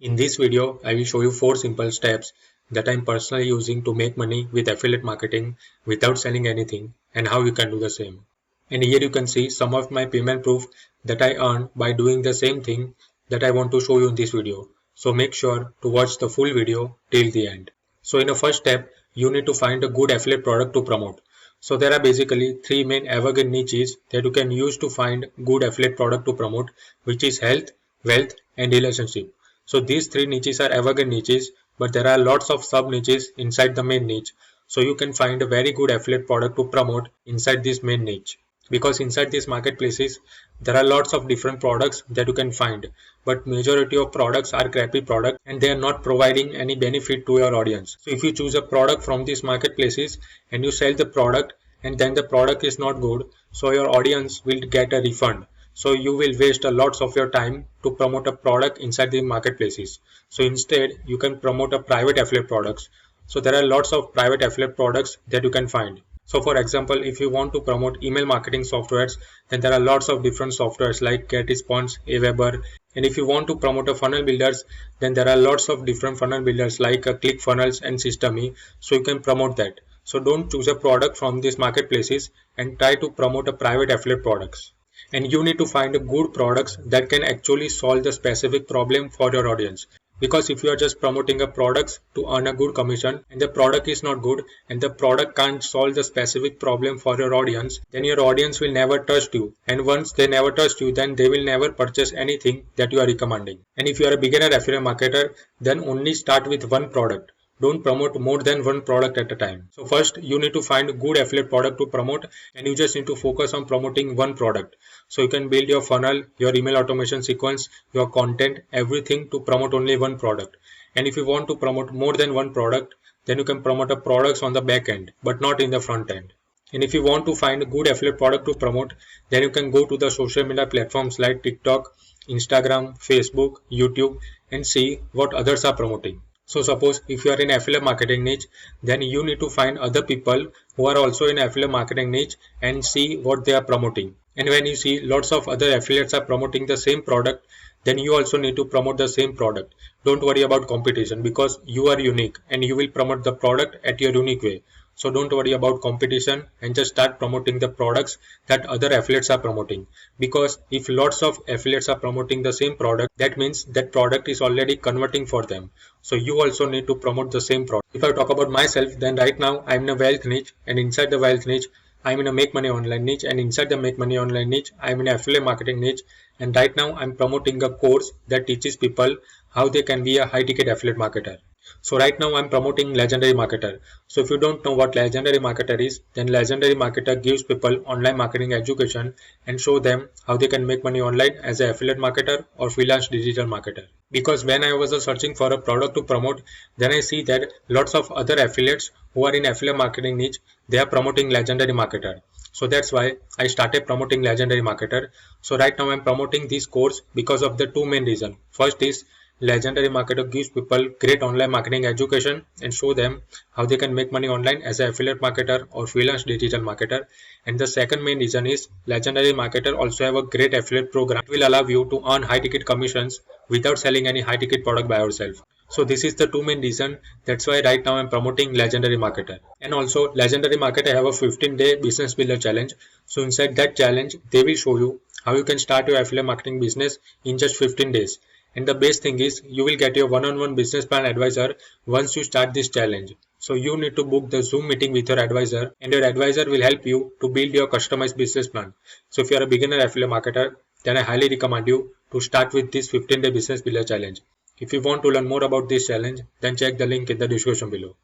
In this video, I will show you 4 simple steps that I'm personally using to make money with affiliate marketing without selling anything and how you can do the same. And here you can see some of my payment proof that I earned by doing the same thing that I want to show you in this video. So make sure to watch the full video till the end. So in the first step, you need to find a good affiliate product to promote. So there are basically 3 main evergreen niches that you can use to find good affiliate product to promote, which is health, wealth and relationship. So these 3 niches are evergreen niches, but there are lots of sub niches inside the main niche. So you can find a very good affiliate product to promote inside this main niche. Because inside these marketplaces, there are lots of different products that you can find, but majority of products are crappy products and they are not providing any benefit to your audience. So if you choose a product from these marketplaces and you sell the product and then the product is not good, so your audience will get a refund. So you will waste a lots of your time to promote a product inside the marketplaces. So instead, you can promote a private affiliate products. So there are lots of private affiliate products that you can find. So for example, if you want to promote email marketing softwares, then there are lots of different softwares like GetResponse, Aweber. And if you want to promote a funnel builders, then there are lots of different funnel builders like ClickFunnels and Systeme. So you can promote that. So don't choose a product from these marketplaces and try to promote a private affiliate products. And you need to find good products that can actually solve the specific problem for your audience. Because if you are just promoting a product to earn a good commission and the product is not good and the product can't solve the specific problem for your audience, then your audience will never trust you. And once they never trust you, then they will never purchase anything that you are recommending. And if you are a beginner affiliate marketer, then only start with one product. Don't promote more than one product at a time. So first you need to find a good affiliate product to promote and you just need to focus on promoting one product. So you can build your funnel, your email automation sequence, your content, everything to promote only one product. And if you want to promote more than one product, then you can promote a products on the back end, but not in the front end. And if you want to find a good affiliate product to promote, then you can go to the social media platforms like TikTok, Instagram, Facebook, YouTube, and see what others are promoting. So suppose if you are in affiliate marketing niche, then you need to find other people who are also in affiliate marketing niche and see what they are promoting. And when you see lots of other affiliates are promoting the same product, then you also need to promote the same product. Don't worry about competition because you are unique and you will promote the product at your unique way. So don't worry about competition and just start promoting the products that other affiliates are promoting. Because if lots of affiliates are promoting the same product, that means that product is already converting for them. So you also need to promote the same product. If I talk about myself, then right now I'm in a wealth niche and inside the wealth niche, I'm in a make money online niche and inside the make money online niche, I'm in affiliate marketing niche. And right now I'm promoting a course that teaches people how they can be a high ticket affiliate marketer. So right now I'm promoting Legendary Marketer. So if you don't know what Legendary Marketer is, then Legendary Marketer gives people online marketing education and show them how they can make money online as an affiliate marketer or freelance digital marketer. Because when I was searching for a product to promote, then I see that lots of other affiliates who are in affiliate marketing niche, they are promoting Legendary Marketer. So that's why I started promoting Legendary Marketer. So right now I'm promoting this course because of the two main reasons. First is Legendary Marketer gives people great online marketing education and show them how they can make money online as an affiliate marketer or freelance digital marketer. And the second main reason is Legendary Marketer also have a great affiliate program that will allow you to earn high ticket commissions without selling any high ticket product by yourself. So this is the two main reason. That's why right now I'm promoting Legendary Marketer. And also Legendary Marketer have a 15-day business builder challenge. So inside that challenge, they will show you how you can start your affiliate marketing business in just 15 days. And the best thing is you will get your one-on-one business plan advisor once you start this challenge. So you need to book the Zoom meeting with your advisor and your advisor will help you to build your customized business plan. So if you are a beginner affiliate marketer, then I highly recommend you to start with this 15-day business builder challenge. If you want to learn more about this challenge, then check the link in the description below.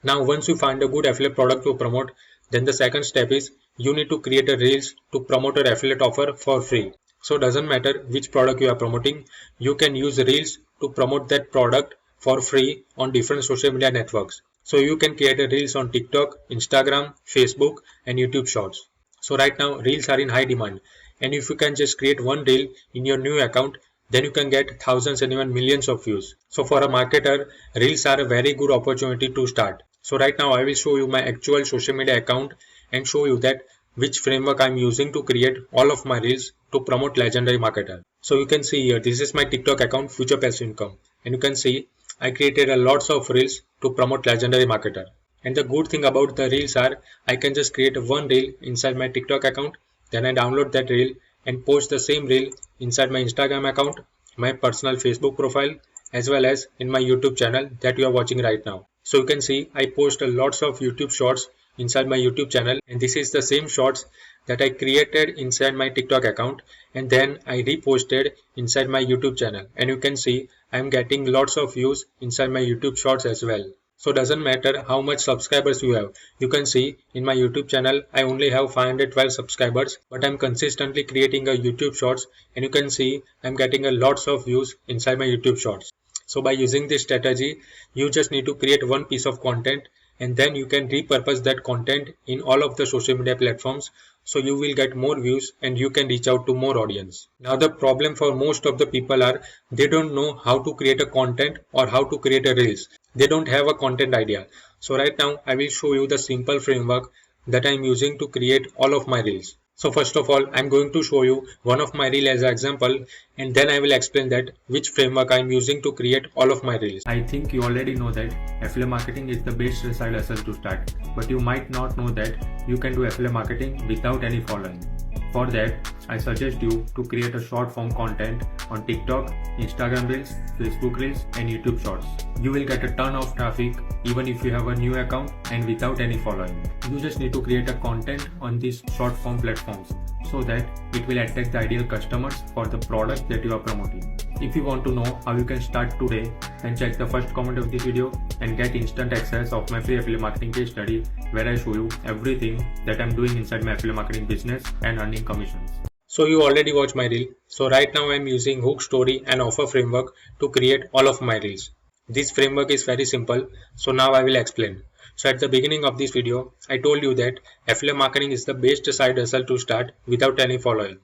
Now once you find a good affiliate product to promote, then the second step is you need to create a reels to promote your affiliate offer for free. So doesn't matter which product you are promoting, you can use reels to promote that product for free on different social media networks. So you can create a reels on TikTok, Instagram, Facebook and YouTube Shorts. So right now reels are in high demand and if you can just create one reel in your new account, then you can get thousands and even millions of views. So for a marketer, reels are a very good opportunity to start. So right now I will show you my actual social media account and show you that which framework I'm using to create all of my reels to promote Legendary Marketer. So you can see here, this is my TikTok account, Future Passive Income. and you can see I created a lots of reels to promote legendary marketer. And the good thing about the reels are I can just create one reel inside my TikTok account, then I download that reel and post the same reel inside my Instagram account, my personal Facebook profile, as well as in my YouTube channel that you are watching right now. So you can see I post a lots of YouTube shorts inside my YouTube channel, and this is the same shorts that I created inside my TikTok account and then I reposted inside my YouTube channel, and you can see I'm getting lots of views inside my YouTube shorts as well. So doesn't matter how much subscribers you have. You can see in my YouTube channel I only have 512 subscribers, but I'm consistently creating a YouTube shorts, and you can see I'm getting a lots of views inside my YouTube shorts. So by using this strategy, you just need to create one piece of content and then you can repurpose that content in all of the social media platforms, so you will get more views and you can reach out to more audience. Now the problem for most of the people are they don't know how to create a content or how to create a reels. They don't have a content idea. So right now I will show you the simple framework that I'm using to create all of my reels. So first of all, I'm going to show you one of my reel as an example, and then I will explain that which framework I'm using to create all of my reels. I think you already know that affiliate marketing is the best side hustle to start, but you might not know that you can do affiliate marketing without any following. For that, I suggest you to create a short form content on TikTok, Instagram Reels, Facebook Reels and YouTube Shorts. You will get a ton of traffic even if you have a new account and without any following. You just need to create a content on these short form platforms so that it will attract the ideal customers for the product that you are promoting. If you want to know how you can start today, then check the first comment of this video and get instant access of my free affiliate marketing case study where I show you everything that I'm doing inside my affiliate marketing business and earning commissions. So you already watched my reel. So right now I'm using hook, story and offer framework to create all of my reels. This framework is very simple. So now I will explain. So at the beginning of this video, I told you that affiliate marketing is the best side hustle to start without any following.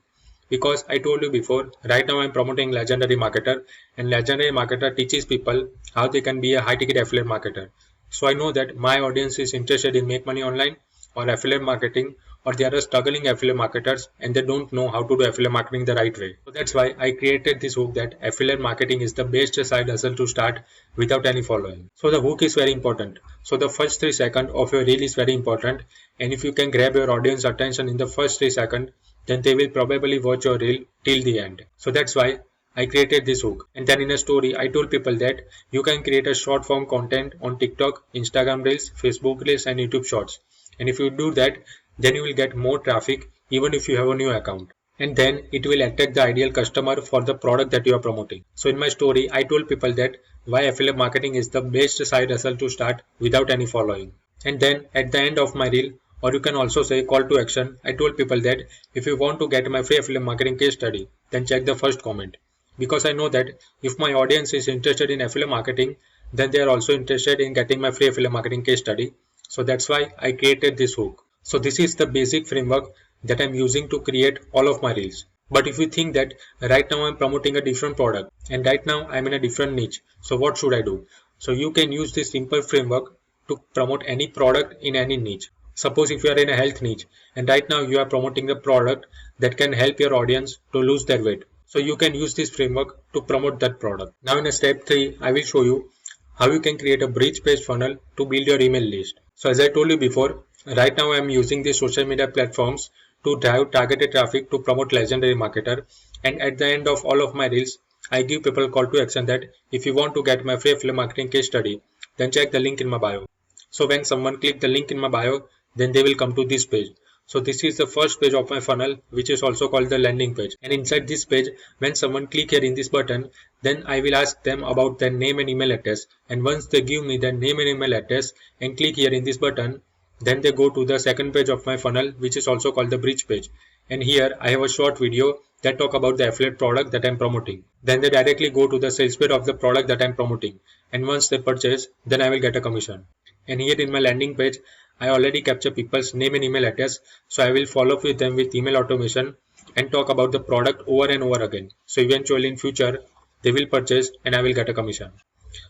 Because I told you before, right now I'm promoting Legendary Marketer, and Legendary Marketer teaches people how they can be a high ticket affiliate marketer. So I know that my audience is interested in make money online or affiliate marketing, or they are struggling affiliate marketers and they don't know how to do affiliate marketing the right way. So that's why I created this hook that affiliate marketing is the best side hustle to start without any following. So the hook is very important. So the first 3 seconds of your reel is very important, and if you can grab your audience attention in the first 3 seconds, then they will probably watch your reel till the end. So that's why I created this hook. And then in a story, I told people that you can create a short form content on TikTok, Instagram Reels, Facebook Reels and YouTube Shorts. And if you do that, then you will get more traffic even if you have a new account. And then it will attract the ideal customer for the product that you are promoting. So in my story, I told people that why affiliate marketing is the best side hustle to start without any following. And then at the end of my reel, or you can also say call to action, I told people that if you want to get my free affiliate marketing case study, then check the first comment. Because I know that if my audience is interested in affiliate marketing, then they are also interested in getting my free affiliate marketing case study. So that's why I created this hook. So this is the basic framework that I'm using to create all of my reels. But if you think that right now I'm promoting a different product and right now I'm in a different niche, so what should I do? So you can use this simple framework to promote any product in any niche. Suppose if you are in a health niche and right now you are promoting a product that can help your audience to lose their weight. So you can use this framework to promote that product. Now in a step 3, I will show you how you can create a bridge page funnel to build your email list. So as I told you before, right now I am using these social media platforms to drive targeted traffic to promote Legendary Marketer. And at the end of all of my reels, I give people call to action that if you want to get my free affiliate marketing case study, then check the link in my bio. So when someone click the link in my bio, then they will come to this page. So this is the first page of my funnel, which is also called the landing page. And inside this page, when someone click here in this button, then I will ask them about their name and email address. And once they give me their name and email address and click here in this button, then they go to the second page of my funnel, which is also called the bridge page. And here I have a short video that talk about the affiliate product that I'm promoting. Then they directly go to the sales page of the product that I'm promoting. And once they purchase, then I will get a commission. And here in my landing page, I already capture people's name and email address, so I will follow up with them with email automation and talk about the product over and over again. So eventually in future, they will purchase and I will get a commission.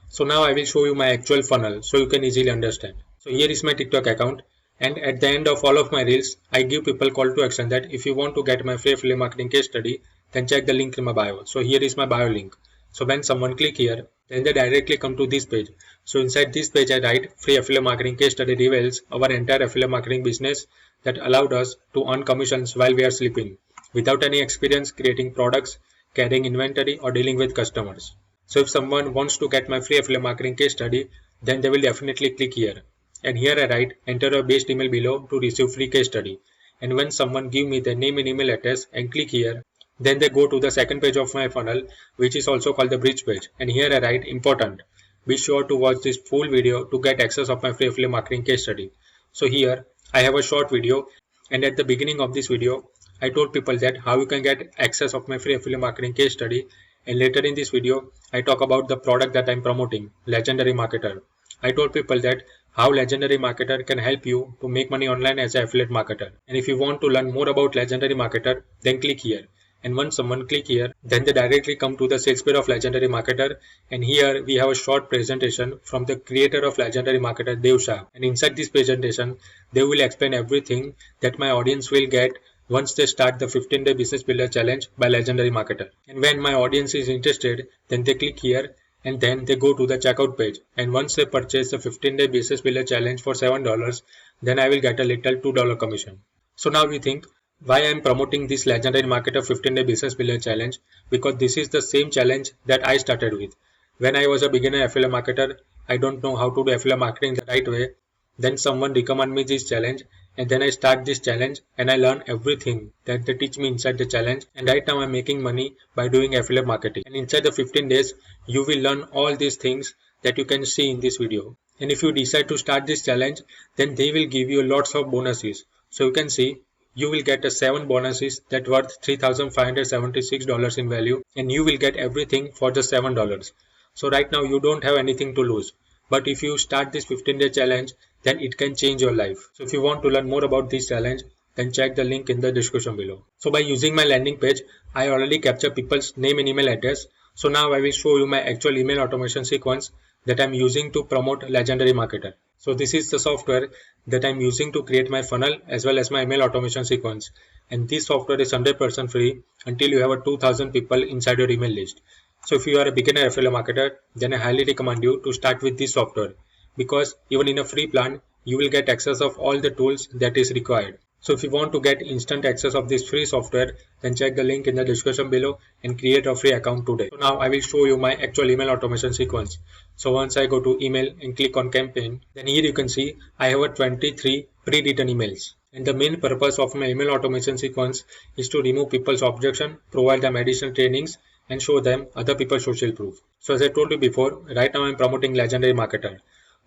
So now I will show you my actual funnel so you can easily understand. So here is my TikTok account, and at the end of all of my reels, I give people call to action that if you want to get my free affiliate marketing case study, then check the link in my bio. So here is my bio link. So when someone click here, then they directly come to this page. So inside this page I write free affiliate marketing case study reveals our entire affiliate marketing business that allowed us to earn commissions while we are sleeping without any experience creating products, carrying inventory or dealing with customers. So if someone wants to get my free affiliate marketing case study, then they will definitely click here. And here I write enter a best email below to receive free case study. And when someone give me their name and email address and click here, then they go to the second page of my funnel, which is also called the bridge page. And here I write important. Be sure to watch this full video to get access of my free affiliate marketing case study. So here I have a short video, and at the beginning of this video, I told people that how you can get access of my free affiliate marketing case study. And later in this video, I talk about the product that I'm promoting, Legendary Marketer. I told people that how Legendary Marketer can help you to make money online as an affiliate marketer. And if you want to learn more about Legendary Marketer, then click here. And once someone click here, then they directly come to the sales page of Legendary Marketer. And here we have a short presentation from the creator of Legendary Marketer, Dev Shah. And inside this presentation, they will explain everything that my audience will get once they start the 15-day business builder challenge by Legendary Marketer. And when my audience is interested, then they click here and then they go to the checkout page. And once they purchase the 15-day business builder challenge for $7, then I will get a little $2 commission. So now we think, why I am promoting this Legendary Marketer 15-day business builder challenge? Because this is the same challenge that I started with. When I was a beginner affiliate marketer, I don't know how to do affiliate marketing the right way. Then someone recommend me this challenge, and then I start this challenge and I learn everything that they teach me inside the challenge. And right now I'm making money by doing affiliate marketing. And inside the 15 days, you will learn all these things that you can see in this video. And if you decide to start this challenge, then they will give you lots of bonuses. So you can see you will get a 7 bonuses that worth $3,576 in value, and you will get everything for just $7. So right now you don't have anything to lose. But if you start this 15-day challenge, then it can change your life. So if you want to learn more about this challenge, then check the link in the description below. So by using my landing page, I already capture people's name and email address. So now I will show you my actual email automation sequence that I'm using to promote Legendary Marketer. So this is the software that I'm using to create my funnel as well as my email automation sequence. And this software is 100% free until you have a 2000 people inside your email list. So if you are a beginner affiliate marketer, then I highly recommend you to start with this software, because even in a free plan, you will get access of all the tools that is required. So if you want to get instant access of this free software, then check the link in the description below and create a free account today. So now I will show you my actual email automation sequence. So once I go to email and click on campaign, then here you can see I have a 23 pre-written emails. And the main purpose of my email automation sequence is to remove people's objection, provide them additional trainings, and show them other people's social proof. So as I told you before, right now I am promoting Legendary Marketer.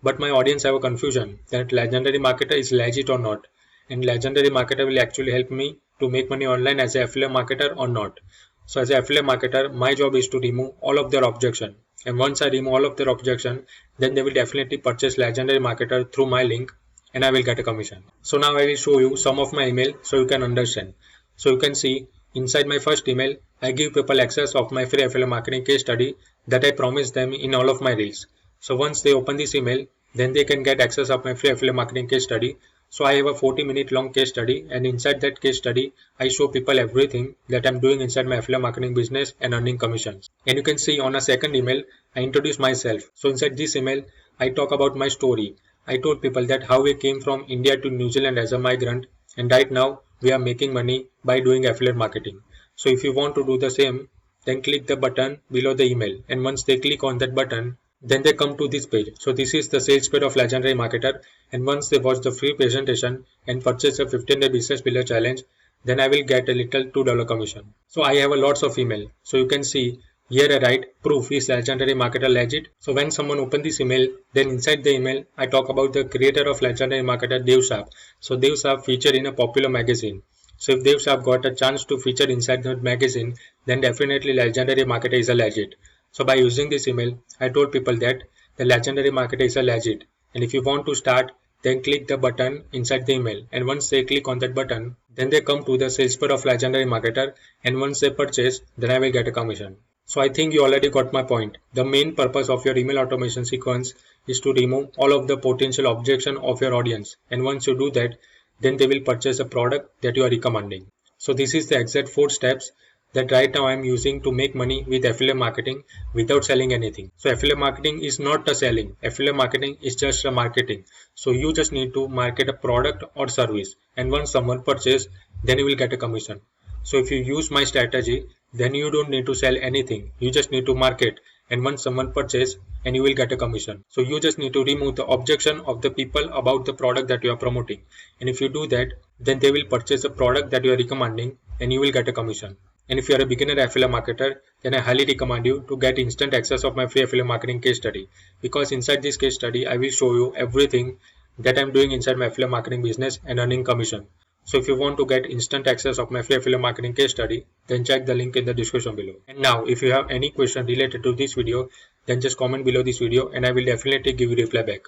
But my audience have a confusion that Legendary Marketer is legit or not. And Legendary Marketer will actually help me to make money online as an affiliate marketer or not. So as an affiliate marketer, my job is to remove all of their objection. And once I remove all of their objection, then they will definitely purchase Legendary Marketer through my link and I will get a commission. So now I will show you some of my email so you can understand. So you can see inside my first email, I give people access of my free affiliate marketing case study that I promised them in all of my reels. So once they open this email, then they can get access of my free affiliate marketing case study. So I have a 40-minute long case study, and inside that case study, I show people everything that I'm doing inside my affiliate marketing business and earning commissions. And you can see on a second email, I introduce myself. So inside this email, I talk about my story. I told people that how we came from India to New Zealand as a migrant, and right now we are making money by doing affiliate marketing. So if you want to do the same, then click the button below the email, and once they click on that button, then they come to this page. So this is the sales page of Legendary Marketer, and once they watch the free presentation and purchase a 15-day business builder challenge, then I will get a little $2 commission. So I have a lots of email. So you can see here I write proof is Legendary Marketer legit. So when someone open this email, then inside the email I talk about the creator of Legendary Marketer, Dev Shah. So Dev Shah featured in a popular magazine. So if Dev Shah got a chance to feature inside that magazine, then definitely Legendary Marketer is a legit. So by using this email, I told people that the Legendary Marketer is a legit. And if you want to start, then click the button inside the email. And once they click on that button, then they come to the sales page of Legendary Marketer. And once they purchase, then I will get a commission. So I think you already got my point. The main purpose of your email automation sequence is to remove all of the potential objection of your audience. And once you do that, then they will purchase a product that you are recommending. So this is the exact 4 steps that right now I'm using to make money with affiliate marketing without selling anything. So affiliate marketing is not a selling. Affiliate marketing is just a marketing. So you just need to market a product or service, and once someone purchases, then you will get a commission. So if you use my strategy, then you don't need to sell anything. You just need to market, and once someone purchases, and you will get a commission. So you just need to remove the objection of the people about the product that you are promoting. And if you do that, then they will purchase the product that you are recommending, and you will get a commission. And if you are a beginner affiliate marketer, then I highly recommend you to get instant access of my free affiliate marketing case study, because inside this case study I will show you everything that I'm doing inside my affiliate marketing business and earning commission. So if you want to get instant access of my free affiliate marketing case study, then check the link in the description below. And now if you have any question related to this video, then just comment below this video and I will definitely give you reply back.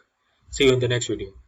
See you in the next video.